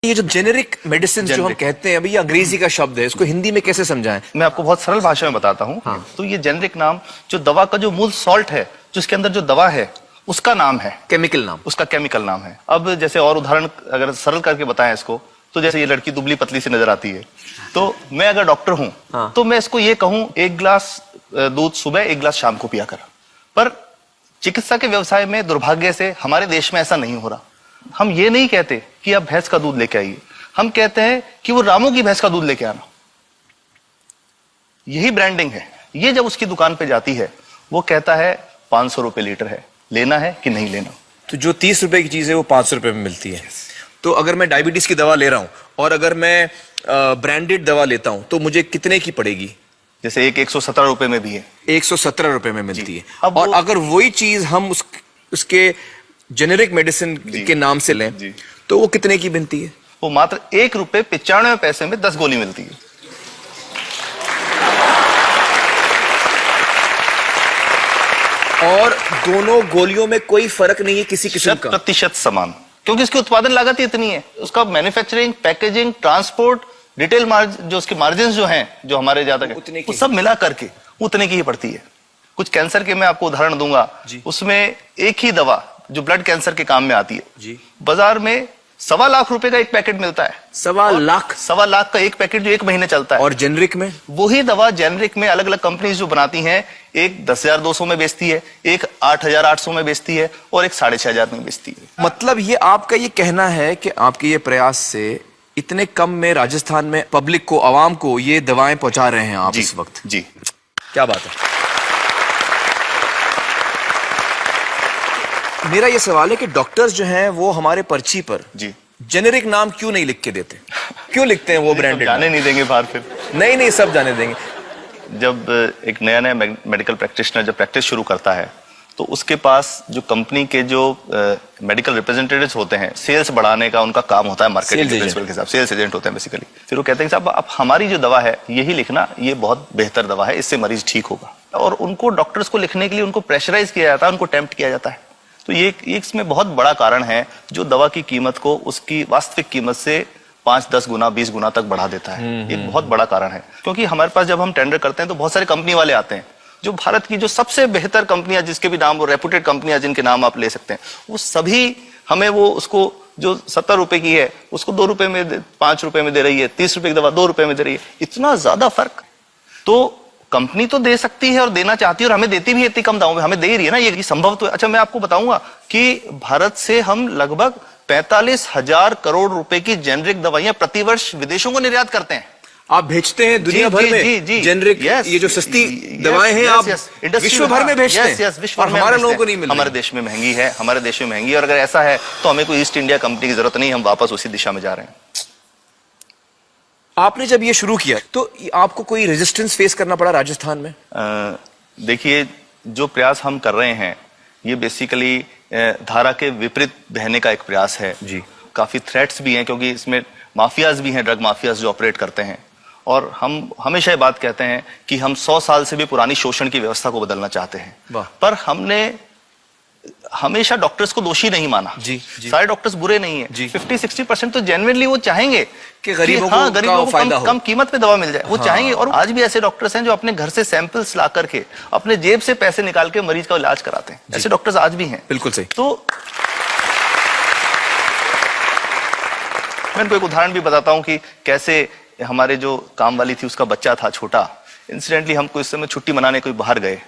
ये जो generic medicine जो हम कहते हैं, अभी ये अंग्रेजी का शब्द है, इसको हिंदी में कैसे समझाएं? मैं आपको बहुत सरल भाषा में बताता हूँ। हाँ। तो ये जेनेरिक नाम जो दवा का जो मूल सॉल्ट है, जो इसके अंदर जो दवा है, उसका नाम है, केमिकल नाम, उसका केमिकल नाम है। अब जैसे और उदाहरण अगर सरल करके बताएं इसको, तो जैसे ये लड़की दुबली पतली सी नजर आती है, तो मैं अगर डॉक्टर हूं, हाँ। तो मैं इसको ये कहूं, 1 गिलास दूध सुबह 1 गिलास शाम को पिया कर। पर चिकित्सा के व्यवसाय में दुर्भाग्य से हमारे देश में ऐसा नहीं हो रहा। हम ये नहीं कहते कि आप भैंस का दूध लेके आइए, हम कहते हैं कि वो रामू की भैंस का दूध लेके आना। यही ब्रांडिंग है। ये जब उसकी दुकान पे जाती है, वो कहता है 500 रुपए लीटर है, लेना है कि नहीं लेना। तो जो 30 रुपए की चीज है वो 500 रुपए में मिलती है। तो अगर मैं डायबिटीज की दवा ले रहा हूं और अगर मैं ब्रांडेड दवा लेता हूं तो मुझे कितने की पड़ेगी? जैसे एक 117 रुपए में भी है, 117 रुपए में मिलती है। अब और अगर वही चीज हम उसके जेनेरिक मेडिसिन के नाम से लें तो वो कितने की बनती है? वो मात्र 1 रुपए 95 पैसे में 10 गोली मिलती है। और दोनों गोलियों में कोई फर्क नहीं है किसी किस्म का? 100% समान, क्योंकि इसकी उत्पादन लागत ही इतनी है। उसका manufacturing, packaging, transport, retail margin, जो उसके मार्जिन जो हैं, जो हमारे ज्यादा वो सब मिला करके उतने की ही पड़ती है। कुछ कैंसर के मैं आपको उदाहरण दूंगा, उसमें एक ही दवा जो ब्लड कैंसर के काम में आती है, बाजार में 1.25 लाख रुपए का एक पैकेट मिलता है। 1.25 लाख का एक पैकेट जो 1 महीने चलता है। और जेनरिक में वही दवा जेनरिक में अलग अलग कंपनीज जो बनाती हैं, एक 10,200 में बेचती है, एक 8,800 में बेचती है और एक 6,500 में बेचती है। मतलब ये आपका ये कहना है कि आपके ये प्रयास से इतने कम में राजस्थान में पब्लिक को, आवाम को ये दवाएं पहुंचा रहे हैं आप इस वक्त? जी, क्या बात है। मेरा ये सवाल है कि डॉक्टर्स जो हैं वो हमारे पर्ची पर जेनेरिक नाम क्यों नहीं लिख के देते? क्यों लिखते हैं वो ब्रांडेड? जाने नहीं देंगे बाहर फिर? नहीं, सब जाने देंगे। जब एक नया मेडिकल प्रैक्टिशनर जब प्रैक्टिस शुरू करता है, तो उसके पास जो कंपनी के जो मेडिकल रिप्रेजेंटेटिव्स होते हैं, सेल्स बढ़ाने का उनका काम होता है, मार्केटिंग प्रिंसिपल के हिसाब, सेल्स एजेंट होते हैं बेसिकली। फिर वो कहते हैं साहब आप हमारी जो दवा है यही लिखना, ये बहुत बेहतर दवा है, इससे मरीज ठीक होगा। और उनको डॉक्टर्स को लिखने के लिए उनको प्रेशराइज किया जाता है, उनको टेम्प्ट किया जाता है। तो ये इसमें बहुत बड़ा कारण है जो दवा की कीमत को उसकी वास्तविक कीमत से 5, 10 गुना, 20 गुना तक बढ़ा देता है। एक बहुत बड़ा कारण है, क्योंकि हमारे पास जब हम टेंडर करते हैं तो बहुत सारे कंपनी वाले आते हैं, जो भारत की जो सबसे बेहतर कंपनियां, जिसके भी नाम, वो रेपुटेड कंपनियां जिनके नाम आप ले सकते हैं, वो सभी हमें वो उसको जो 70 रुपए की है उसको 2 रुपए में, 5 रुपए में दे रही है। 30 रुपए की दवा 2 रुपए में दे रही है। इतना ज्यादा फर्क तो कंपनी तो दे सकती है और देना चाहती है, और हमें देती भी है इतनी कम दामों में, हमें दे ही रही है ना, ये संभव तो है। अच्छा, मैं आपको बताऊंगा कि भारत से हम लगभग 45,000 करोड़ रुपए की जेनरिक दवाइयां प्रतिवर्ष विदेशों को निर्यात करते हैं। आप भेजते हैं दुनिया भर में जेनरिक, ये जो सस्ती दवाएं हैं आप विश्व भर में भेजते हैं, और हमारे लोगों को नहीं मिल रही। हमारे देश में महंगी है, हमारे देश में महंगी है, और अगर ऐसा है तो हमें कोई ईस्ट इंडिया कंपनी की जरूरत नहीं, हम वापस उसी दिशा में जा रहे हैं। आपने जब ये शुरू किया तो आपको कोई रेजिस्टेंस फेस करना पड़ा राजस्थान में? देखिए, जो प्रयास हम कर रहे हैं ये बेसिकली धारा के विपरीत बहने का एक प्रयास है जी। काफी थ्रेट्स भी हैं, क्योंकि इसमें माफियाज भी हैं, ड्रग माफियाज जो ऑपरेट करते हैं। और हम हमेशा ये बात कहते हैं कि हम 100 साल से भी पुरानी शोषण की व्यवस्था को बदलना चाहते हैं, पर हमने हमेशा डॉक्टर्स को दोषी नहीं माना। सारे डॉक्टर्स बुरे नहीं है। 50-60% तो जेन्युइनली वो चाहेंगे कि गरीबों को कम कीमत पे दवा मिल जाए, वो चाहेंगे। और आज भी ऐसे डॉक्टर्स हैं जो अपने घर से सैंपल्स ला करके अपने जेब से पैसे निकाल के मरीज का इलाज कराते हैं। ऐसे डॉक्टर्स आज भी हैं। बिल्कुल सही। तो मैं इनको एक उदाहरण भी बताता हूँ कि कैसे हमारे जो काम वाली थी, उसका बच्चा था छोटा। इंसिडेंटली हम इस समय छुट्टी मनाने कोई बाहर गए।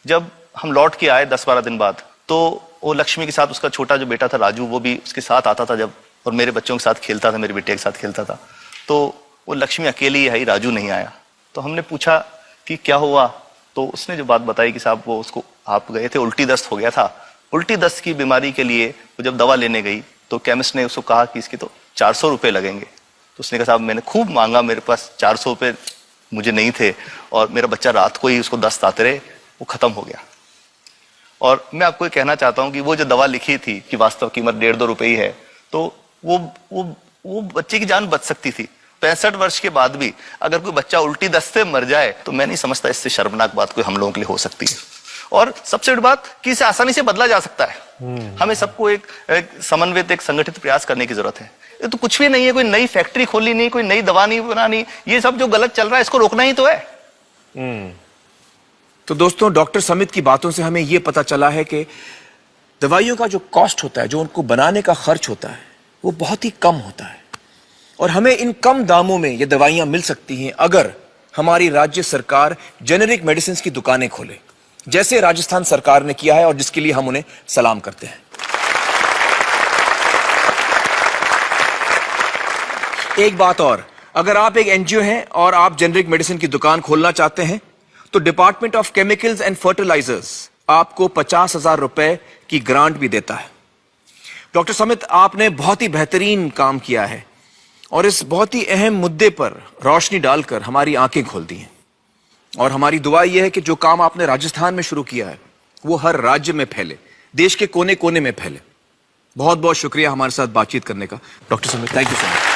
जब हम लौट के आए 10-12 दिन बाद, तो वो लक्ष्मी के साथ उसका छोटा जो बेटा था राजू, वो भी उसके साथ आता था जब, और मेरे बच्चों के साथ खेलता था, मेरे बेटे के साथ खेलता था। तो वो लक्ष्मी अकेली आई, राजू नहीं आया। तो हमने पूछा कि क्या हुआ, तो उसने जो बात बताई कि साहब वो उसको, आप गए थे, उल्टी दस्त हो गया था। उल्टी दस्त की बीमारी के लिए वो जब दवा लेने गई तो केमिस्ट ने उसको कहा कि इसके तो 400 रुपये लगेंगे। तो उसने कहा साहब मैंने खूब मांगा, मेरे पास 400 रुपये मुझे नहीं थे, और मेरा बच्चा रात को ही उसको दस्त आते रहे, वो खत्म हो गया। और मैं आपको कहना चाहता हूं कि वो जो दवा लिखी थी कि वास्तव कीमत 1.5-2 रुपए ही है, तो वो बच्चे की जान बच सकती थी। 65 वर्ष के बाद भी अगर कोई बच्चा उल्टी दस्त से मर जाए तो मैं नहीं समझता इससे शर्मनाक बात कोई हम लोगों के लिए हो सकती है। और सबसे बड़ी बात कि इसे आसानी से बदला जा सकता है। हमें सबको एक समन्वित, एक संगठित प्रयास करने की जरूरत है। ये तो कुछ भी नहीं है, कोई नई फैक्ट्री खोलनी नहीं, कोई नई दवा नहीं बनानी, ये सब जो गलत चल रहा है इसको रोकना ही तो है। तो दोस्तों, डॉक्टर समित की बातों से हमें यह पता चला है कि दवाइयों का जो कॉस्ट होता है, जो उनको बनाने का खर्च होता है, वो बहुत ही कम होता है और हमें इन कम दामों में ये दवाइयां मिल सकती हैं अगर हमारी राज्य सरकार जेनेरिक मेडिसिन की दुकानें खोले, जैसे राजस्थान सरकार ने किया है और जिसके लिए हम उन्हें सलाम करते हैं। एक बात और, अगर आप एक एनजीओ हैं और आप जेनेरिक मेडिसिन की दुकान खोलना चाहते हैं तो department of chemicals and fertilizers आपको 50,000 रुपए की ग्रांट भी देता है। डॉक्टर समित, आपने बहुत ही बेहतरीन काम किया है और इस बहुत ही अहम मुद्दे पर रोशनी डालकर हमारी आंखें खोल दी हैं और हमारी दुआ यह है कि जो काम आपने राजस्थान में शुरू किया है वो हर राज्य में फैले, देश के कोने कोने में फैले। बहुत बहुत शुक्रिया हमारे साथ बातचीत करने का doctor Samit, thank you so much.